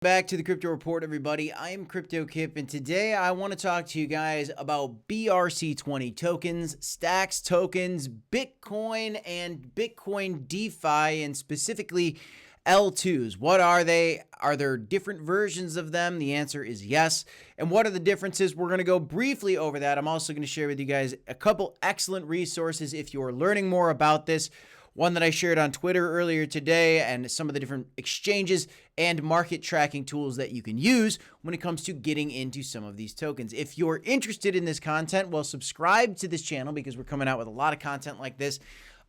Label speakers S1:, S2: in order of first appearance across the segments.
S1: Back to the Crypto Report, everybody. I am Crypto Kip, and today I want to talk to you guys about BRC-20 tokens, Stacks tokens, Bitcoin, and Bitcoin DeFi, and specifically L2's. What are they? Are there different versions of them? The answer is yes. And what are the differences? We're going to go briefly over that. I'm also going to share with you guys a couple excellent resources if you're learning more about this. One that I shared on Twitter earlier today, and some of the different exchanges and market tracking tools that you can use when it comes to getting into some of these tokens. If you're interested in this content, well, subscribe to this channel because we're coming out with a lot of content like this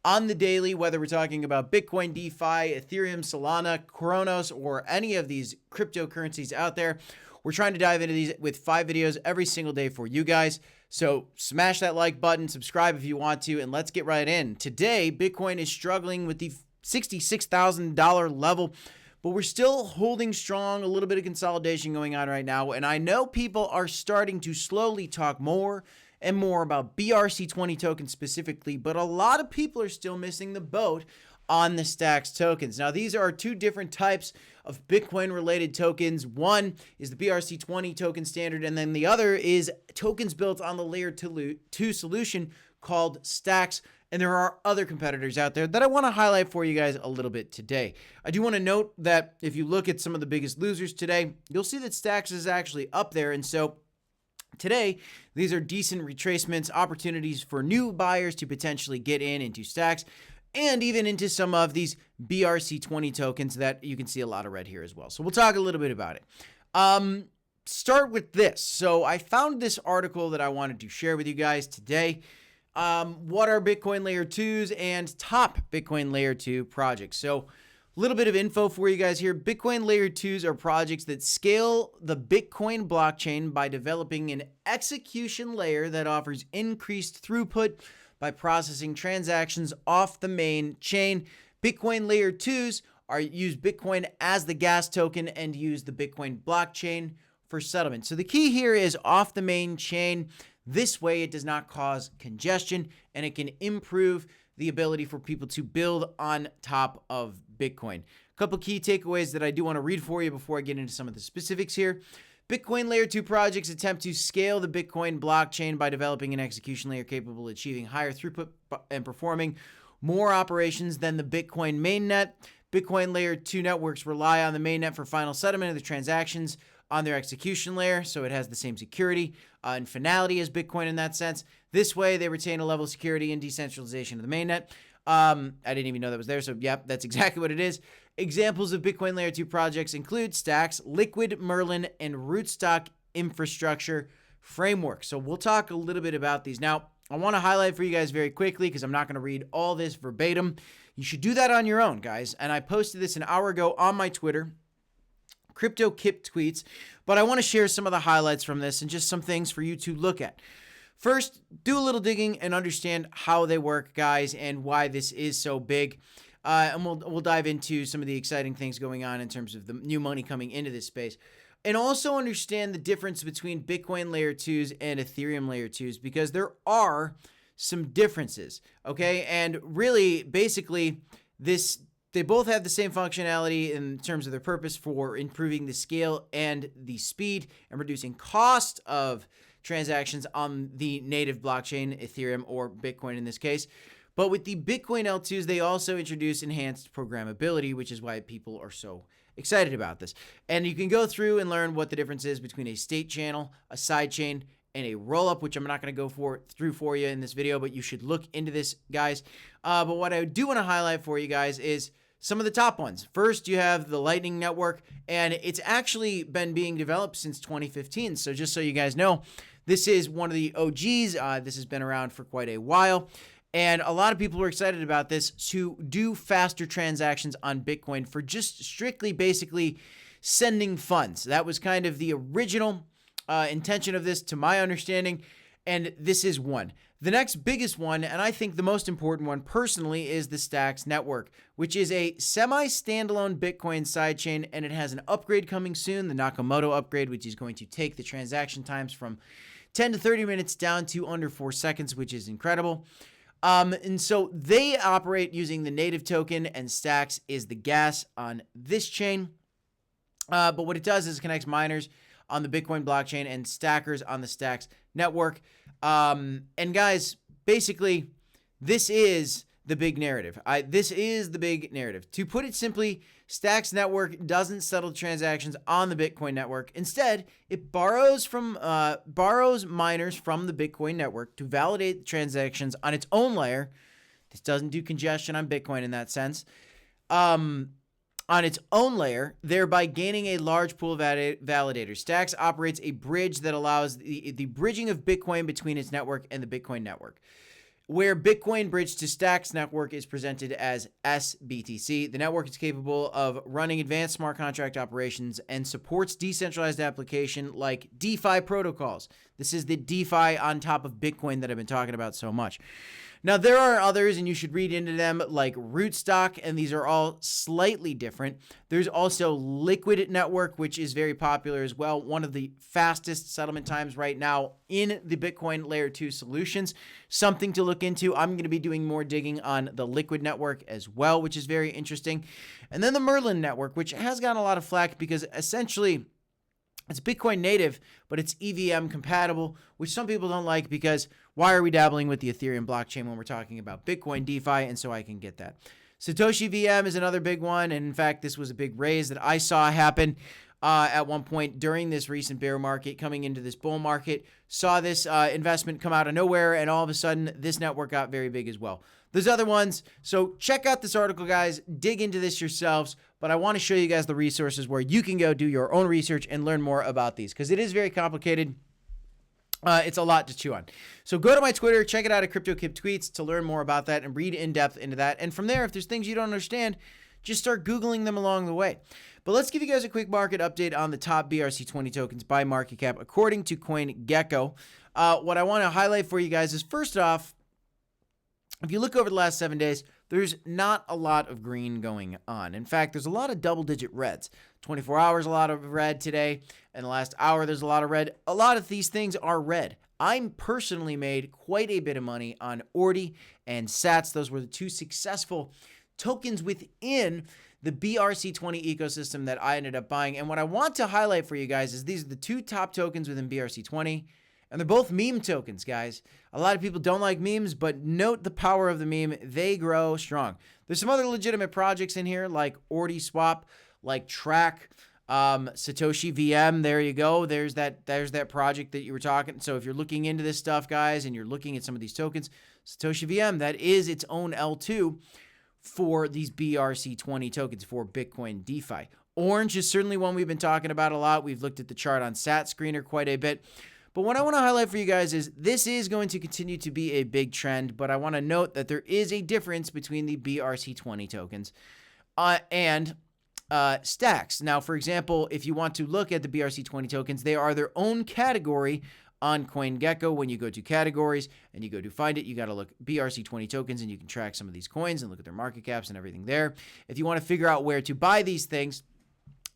S1: on the daily, whether we're talking about Bitcoin, DeFi, Ethereum, Solana, Cronos, or any of these cryptocurrencies out there. We're trying to dive into these with 5 videos every single day for you guys. So smash that like button, subscribe if you want to, and let's get right in. Today, Bitcoin is struggling with the $66,000 level, but we're still holding strong, a little bit of consolidation going on right now. And I know people are starting to slowly talk more and more about BRC-20 tokens specifically, but a lot of people are still missing the boat on the Stacks tokens. Now, these are 2 different types of Bitcoin-related tokens. One is the BRC-20 token standard, and then the other is tokens built on the Layer 2 solution called Stacks. And there are other competitors out there that I want to highlight for you guys a little bit today. I do want to note that if you look at some of the biggest losers today, you'll see that Stacks is actually up there. And so today, these are decent retracements, opportunities for new buyers to potentially get into Stacks, and even into some of these BRC-20 tokens that you can see a lot of red here as well. So we'll talk a little bit about it. Start with this. So I found this article that I wanted to share with you guys today. What are Bitcoin Layer 2s and top Bitcoin Layer 2 projects? So a little bit of info for you guys here. Bitcoin Layer 2s are projects that scale the Bitcoin blockchain by developing an execution layer that offers increased throughput by processing transactions off the main chain. Bitcoin Layer 2s use Bitcoin as the gas token and use the Bitcoin blockchain for settlement. So the key here is off the main chain. This way it does not cause congestion and it can improve the ability for people to build on top of Bitcoin. A couple key takeaways that I do want to read for you before I get into some of the specifics here. Bitcoin Layer 2 projects attempt to scale the Bitcoin blockchain by developing an execution layer capable of achieving higher throughput and performing more operations than the Bitcoin mainnet. Bitcoin Layer 2 networks rely on the mainnet for final settlement of the transactions on their execution layer, so it has the same security and finality as Bitcoin in that sense. This way, they retain a level of security and decentralization of the mainnet. I didn't even know that was there, so yep, that's exactly what it is. Examples of Bitcoin Layer 2 projects include Stacks, Liquid, Merlin, and Rootstock infrastructure framework. So we'll talk a little bit about these. Now, I want to highlight for you guys very quickly because I'm not going to read all this verbatim. You should do that on your own, guys. And I posted this an hour ago on my Twitter, Crypto Kip tweets, but I want to share some of the highlights from this and just some things for you to look at. First, do a little digging and understand how they work, guys, and why this is so big. And we'll dive into some of the exciting things going on in terms of the new money coming into this space. And also understand the difference between Bitcoin Layer 2s and Ethereum Layer 2s because there are some differences, okay? And really, basically, they both have the same functionality in terms of their purpose for improving the scale and the speed and reducing cost of transactions on the native blockchain, Ethereum or Bitcoin in this case. But with the Bitcoin L2s, they also introduce enhanced programmability, which is why people are so excited about this. And you can go through and learn what the difference is between a state channel, a side chain, and a roll-up, which I'm not going to go through for you in this video, but you should look into this, guys. But what I do want to highlight for you guys is some of the top ones. First, you have the Lightning Network, and it's actually been being developed since 2015. So just so you guys know, this is one of the OGs. This has been around for quite a while. And a lot of people are excited about this to do faster transactions on Bitcoin for just strictly basically sending funds. That was kind of the original intention of this, to my understanding. And this is one. The next biggest one, and I think the most important one personally, is the Stacks network, which is a semi-standalone Bitcoin sidechain, and it has an upgrade coming soon, the Nakamoto upgrade, which is going to take the transaction times from 10 to 30 minutes down to under 4 seconds, which is incredible. And so they operate using the native token, and Stacks is the gas on this chain. But what it does is it connects miners on the Bitcoin blockchain and stackers on the Stacks network. And guys, basically, this is the big narrative. This is the big narrative. To put it simply, Stacks network doesn't settle transactions on the Bitcoin network. Instead, it borrows miners from the Bitcoin network to validate transactions on its own layer. This doesn't do congestion on Bitcoin in that sense. On its own layer, thereby gaining a large pool of validators. Stacks operates a bridge that allows the bridging of Bitcoin between its network and the Bitcoin network. Where Bitcoin bridge to Stacks network is presented as SBTC, the network is capable of running advanced smart contract operations and supports decentralized application like DeFi protocols. This is the DeFi on top of Bitcoin that I've been talking about so much. Now, there are others, and you should read into them, like Rootstock, and these are all slightly different. There's also Liquid Network, which is very popular as well. One of the fastest settlement times right now in the Bitcoin Layer 2 solutions. Something to look into. I'm going to be doing more digging on the Liquid Network as well, which is very interesting. And then the Merlin Network, which has gotten a lot of flack because essentially it's Bitcoin native, but it's EVM compatible, which some people don't like because why are we dabbling with the Ethereum blockchain when we're talking about Bitcoin DeFi? And so I can get that. Satoshi VM is another big one. And in fact, this was a big raise that I saw happen at one point during this recent bear market coming into this bull market. Saw this investment come out of nowhere, and all of a sudden this network got very big as well. There's other ones. So check out this article, guys. Dig into this yourselves. But I want to show you guys the resources where you can go do your own research and learn more about these because it is very complicated. It's a lot to chew on. So go to my Twitter, check it out at Crypto Kip Tweets to learn more about that and read in depth into that. And from there, if there's things you don't understand, just start Googling them along the way. But let's give you guys a quick market update on the top BRC-20 tokens by market cap according to CoinGecko. What I want to highlight for you guys is, first off, if you look over the last 7 days, there's not a lot of green going on. In fact, there's a lot of double-digit reds. 24 hours, a lot of red today. In the last hour, there's a lot of red. A lot of these things are red. I'm personally made quite a bit of money on ORDI and SATS. Those were the two successful tokens within the BRC-20 ecosystem that I ended up buying. And what I want to highlight for you guys is these are the two top tokens within BRC-20. And they're both meme tokens, guys. A lot of people don't like memes, but note the power of the meme. They grow strong. There's some other legitimate projects in here like ORDI Swap, like Track, Satoshi VM. There you go. There's that project that you were talking. So if you're looking into this stuff, guys, and you're looking at some of these tokens, Satoshi VM, that is its own L2 for these BRC-20 tokens for Bitcoin DeFi. Orange is certainly one we've been talking about a lot. We've looked at the chart on Sat Screener quite a bit. But what I want to highlight for you guys is this is going to continue to be a big trend, but I want to note that there is a difference between the BRC-20 tokens and Stacks. Now, for example, if you want to look at the BRC-20 tokens, they are their own category on CoinGecko. When you go to categories and you go to find it, you got to look BRC-20 tokens and you can track some of these coins and look at their market caps and everything there. If you want to figure out where to buy these things,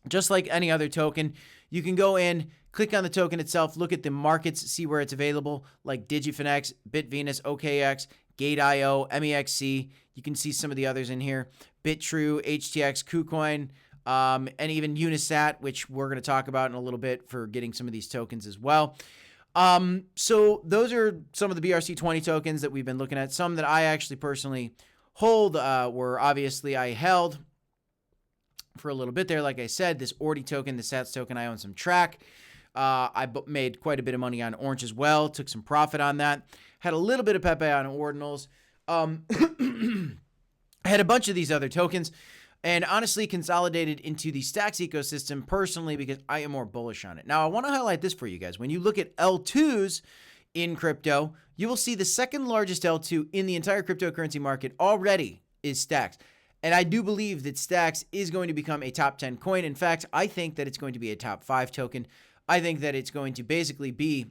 S1: just like any other token, you can go in, click on the token itself, look at the markets, see where it's available, like DigiFinex, BitVenus, OKX, Gate.io, MEXC. You can see some of the others in here. BitTrue, HTX, KuCoin, and even Unisat, which we're going to talk about in a little bit for getting some of these tokens as well. So those are some of the BRC-20 tokens that we've been looking at. Some that I actually personally hold were obviously I held for a little bit there. Like I said, this ORDI token, the SATS token, I own some Track. I made quite a bit of money on Orange as well. Took some profit on that. Had a little bit of Pepe on Ordinals. I had a bunch of these other tokens and honestly consolidated into the Stacks ecosystem personally because I am more bullish on it. Now, I want to highlight this for you guys. When you look at L2's in crypto, you will see the second largest L2 in the entire cryptocurrency market already is Stacks. And I do believe that Stacks is going to become a top 10 coin. In fact, I think that it's going to be a top 5 token. I think that it's going to basically be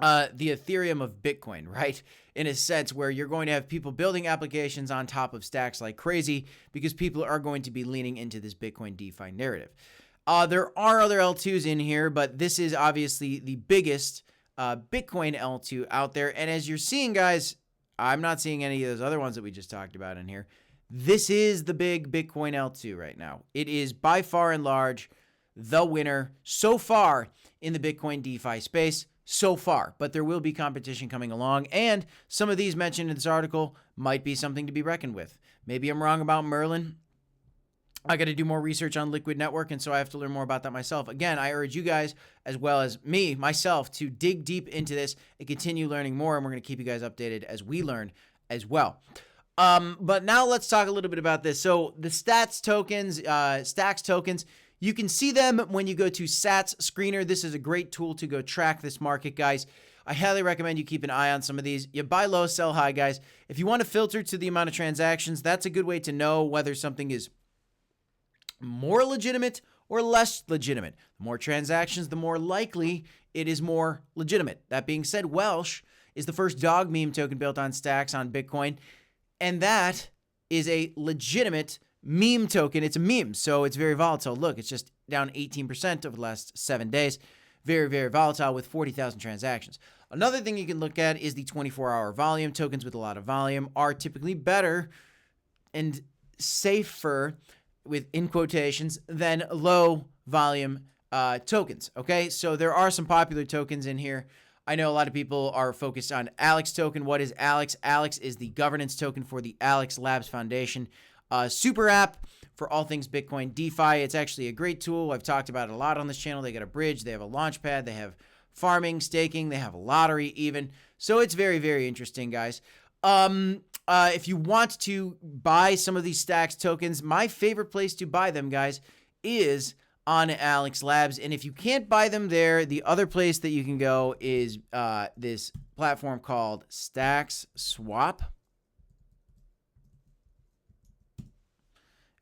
S1: the Ethereum of Bitcoin, right? In a sense where you're going to have people building applications on top of Stacks like crazy because people are going to be leaning into this Bitcoin DeFi narrative. There are other L2s in here, but this is obviously the biggest Bitcoin L2 out there. And as you're seeing, guys, I'm not seeing any of those other ones that we just talked about in here. This is the big Bitcoin L2 right now. It is by far and large the winner so far in the Bitcoin DeFi space so far, but there will be competition coming along, and some of these mentioned in this article might be something to be reckoned with. Maybe I'm wrong about Merlin. I got to do more research on Liquid Network, and so I have to learn more about that myself. Again, I urge you guys, as well as myself, to dig deep into this and continue learning more, and we're going to keep you guys updated as we learn as well. But now let's talk a little bit about this. So the Stacks tokens, you can see them when you go to Sats Screener. This is a great tool to go track this market, guys. I highly recommend you keep an eye on some of these. You buy low, sell high, guys. If you want to filter to the amount of transactions, that's a good way to know whether something is more legitimate or less legitimate. The more transactions, the more likely it is more legitimate. That being said, Welsh is the first dog meme token built on Stacks on Bitcoin, and that is a legitimate meme token. It's a meme, so it's very volatile. Look, it's just down 18% over the last 7 days. Very, very volatile with 40,000 transactions. Another thing you can look at is the 24-hour volume. Tokens with a lot of volume are typically better and safer, in quotations, than low volume tokens. Okay, so there are some popular tokens in here. I know a lot of people are focused on Alex token. What is Alex? Alex is the governance token for the Alex Labs Foundation. Super app for all things Bitcoin DeFi. It's actually a great tool. I've talked about it a lot on this channel. They got a bridge. They have a launch pad. They have farming, staking. They have a lottery even. So it's very, very interesting, guys. If you want to buy some of these Stacks tokens, my favorite place to buy them, guys, is on Alex Labs. And if you can't buy them there, the other place that you can go is this platform called Stacks Swap.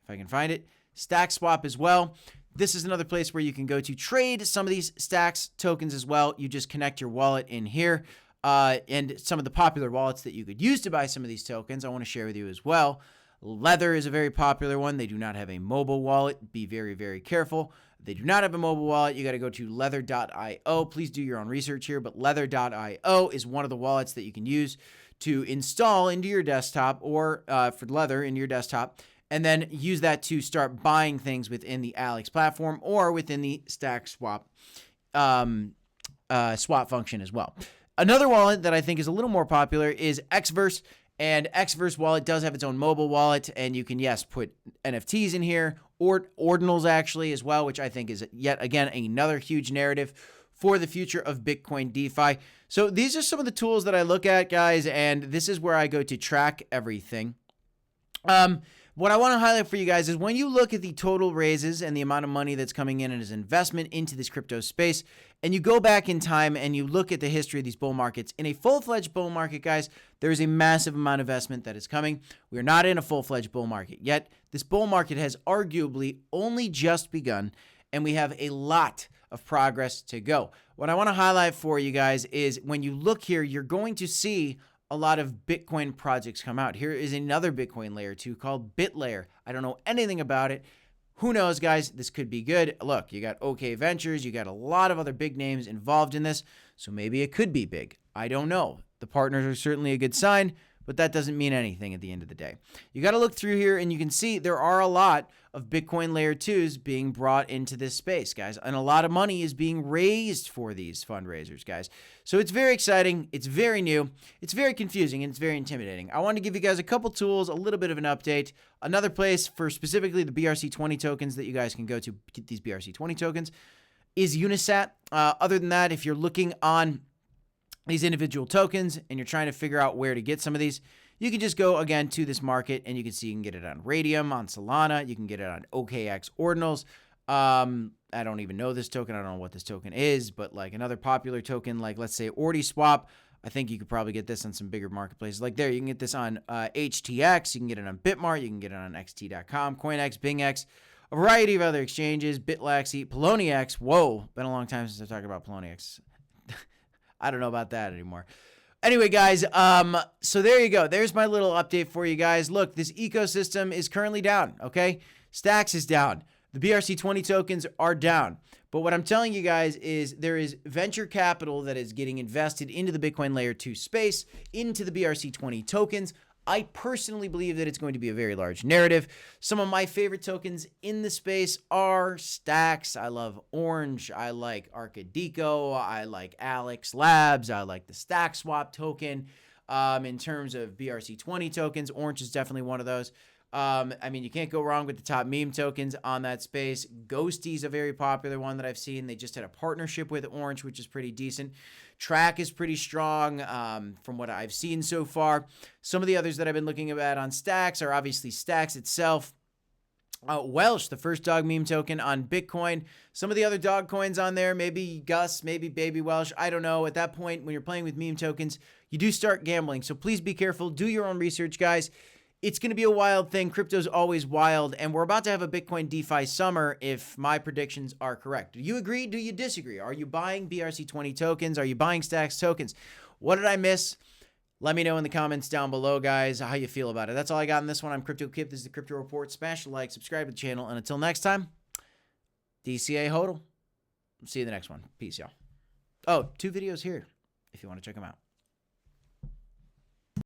S1: If I can find it. Stacks Swap as well. This is another place where you can go to trade some of these Stacks tokens as well. You just connect your wallet in here. And some of the popular wallets that you could use to buy some of these tokens, I want to share with you as well. Lether is a very popular one. They do not have a mobile wallet. Be very, very careful. If they do not have a mobile wallet, you got to go to lether.io. Please do your own research here, but lether.io is one of the wallets that you can use to install into your desktop, or for Lether into your desktop, and then use that to start buying things within the Alex platform or within the Stacks Swap swap function as well. Another wallet that I think is a little more popular is Xverse, and Xverse wallet does have its own mobile wallet, and you can, yes, put NFTs in here, or ordinals actually as well, which I think is yet again another huge narrative for the future of Bitcoin DeFi. So these are some of the tools that I look at, guys, and this is where I go to track everything. What I want to highlight for you guys is when you look at the total raises and the amount of money that's coming in as investment into this crypto space, and you go back in time and you look at the history of these bull markets, in a full-fledged bull market, guys, there is a massive amount of investment that is coming. We are not in a full-fledged bull market yet. This bull market has arguably only just begun, and we have a lot of progress to go. What I want to highlight for you guys is when you look here, you're going to see a lot of Bitcoin projects come out. Here is another Bitcoin layer 2 called BitLayer. I don't know anything about it. Who knows, guys? This could be good. Look, you got OK Ventures. You got a lot of other big names involved in this, so maybe it could be big. I don't know. The partners are certainly a good sign, but that doesn't mean anything at the end of the day. You got to look through here, and you can see there are a lot of Bitcoin layer 2s being brought into this space, guys, and a lot of money is being raised for these fundraisers, guys. So it's very exciting. It's very new. It's very confusing, and it's very intimidating. I want to give you guys a couple tools, a little bit of an update. Another place for specifically the BRC-20 tokens that you guys can go to get these BRC-20 tokens is Unisat. Other than that, if you're looking on these individual tokens and you're trying to figure out where to get some of these, you can just go again to this market, and you can see you can get it on Radium, on Solana, you can get it on OKX Ordinals. I don't even know this token. I don't know what this token is, but like another popular token, like let's say OrdiSwap, I think you could probably get this on some bigger marketplaces. Like there, you can get this on HTX, you can get it on Bitmart, you can get it on XT.com, CoinX, BingX, a variety of other exchanges, Bitlaxy, Poloniex. Whoa, been a long time since I've talked about Poloniex. I don't know about that anymore. Anyway, guys, so there you go. There's my little update for you guys. Look, this ecosystem is currently down, okay? Stacks is down. The BRC-20 tokens are down. But what I'm telling you guys is there is venture capital that is getting invested into the Bitcoin Layer 2 space, into the BRC-20 tokens. I personally believe that it's going to be a very large narrative. Some of my favorite tokens in the space are Stacks. I love Orange. I like Arcadico. I like Alex Labs. I like the Stack Swap token. In terms of BRC-20 tokens, Orange is definitely one of those. I mean, you can't go wrong with the top meme tokens on that space. Ghosty is a very popular one that I've seen. They just had a partnership with Orange, which is pretty decent. Track is pretty strong from what I've seen so far. Some of the others that I've been looking at on Stacks are obviously Stacks itself. Welsh, the first dog meme token on Bitcoin. Some of the other dog coins on there, maybe Gus, maybe Baby Welsh. I don't know. At that point, when you're playing with meme tokens, you do start gambling. So please be careful. Do your own research, guys. It's going to be a wild thing. Crypto's always wild, and we're about to have a Bitcoin DeFi summer if my predictions are correct. Do you agree? Do you disagree? Are you buying BRC-20 tokens? Are you buying Stacks tokens? What did I miss? Let me know in the comments down below, guys, how you feel about it. That's all I got in this one. I'm Crypto Kip. This is the Crypto Report. Smash the like, subscribe to the channel, and until next time, DCA HODL. See you in the next one. Peace, y'all. Oh, 2 videos here if you want to check them out.